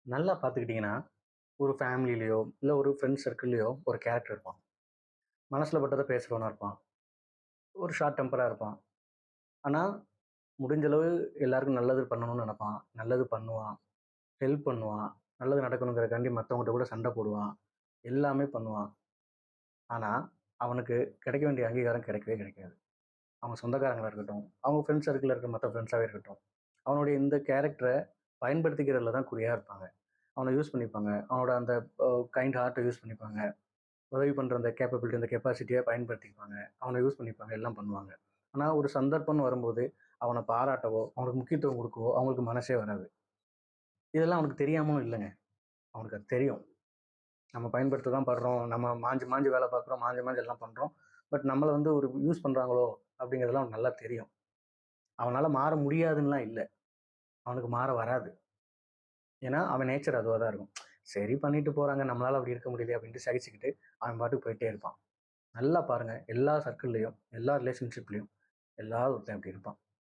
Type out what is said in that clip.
நல்லா பார்த்துக்கிட்டிங்கன்னா, ஒரு ஃபேமிலிலயோ, இல்ல ஒரு ஃப்ரெண்ட்ஸ் சர்க்கிள்லயோ ஒரு கேரக்டர் இருப்பான். மனசுல பட்டத பேசுறவனா இருப்பான். ஒரு ஷார்ட் டெம்பரா இருப்பான். ஆனா, முடிஞ்ச அளவு எல்லாருக்கும் நல்லது பண்ணணும்னு நெனைப்பான். நல்லது பண்ணுவான். ஹெல்ப் பண்ணுவான். நல்லது நடக்கணுங்கிறதுக்காண்டி மத்தவங்கட்ட கூட சண்ட போடுவான். எல்லாமே பண்ணுவான். ஆனா, அவனுக்கு கிடைக்க வேண்டிய அங்கீகாரம் கிடைக்கவே கிடைக்காது. அவங்க சொந்தக்காரங்களா இருக்கட்டும், அவங்க ஃப்ரெண்ட்ஸ் சர்க்கிள்ல இருக்க மத்த ஃப்ரெண்ட்ஸாவே இருக்கட்டும். அவனுடைய இந்த கேரக்டர பயன்படுத்திக்கிறதுல தான் குறியா இருப்பாங்க. அவன யூஸ் பண்ணிப்பாங்க. அவனோட அந்த கைண்ட் ஹார்ட்ட யூஸ் பண்ணிப்பாங்க. உதவி பண்ற அந்த கேப்பபிலிட்டி, அந்த கெப்பாசிட்டிய பயன்படுத்திப்பாங்க. அவன யூஸ் பண்ணிப்பாங்க. எல்லாம் பண்ணுவாங்க. ஆனா, ஒரு சந்தர்ப்பம்னு வரும்போது, அவன பாராட்டவோ, அவனுக்கு முக்கியத்துவம் குடுக்கவோ, அவங்களுக்கு மனசே வராது. இதெல்லாம் அவனுக்கு தெரியாமலும் இல்லங்க. அவனுக்கு அது தெரியும். நம்ம பயன்படுத்த தான் படுறோம். நம்ம மாஞ்சி மாஞ்சி வேல பார்க்குறோம். மாஞ்சி மாஞ்சி எல்லாம் பண்றோம். பட் நம்மள வந்து ஒரு யூஸ் பண்றாங்களோ! அப்படிங்கிறதெல்லாம் அவனுக்கு நல்லா தெரியும். அவனால மாற முடியாதுன்னுலாம் இல்ல. அவனுக்கு மாற வராது. ஏன்னா, அவன் நேச்சர் அதுவா தான் இருக்கும். சரி பண்ணிட்டு போறாங்க. நம்மளால அப்படி இருக்க முடியலையே அப்படின்ட்டு சகிச்சுக்கிட்டு, அவன் பாட்டுக்கு போயிட்டே இருப்பான். நல்லா பாருங்க. எல்லா சர்க்கிள்லயும், எல்லா ரிலேஷன்ஷிப்லயும் எல்லாரும் ஒருத்தன் இப்படி இருப்பான்.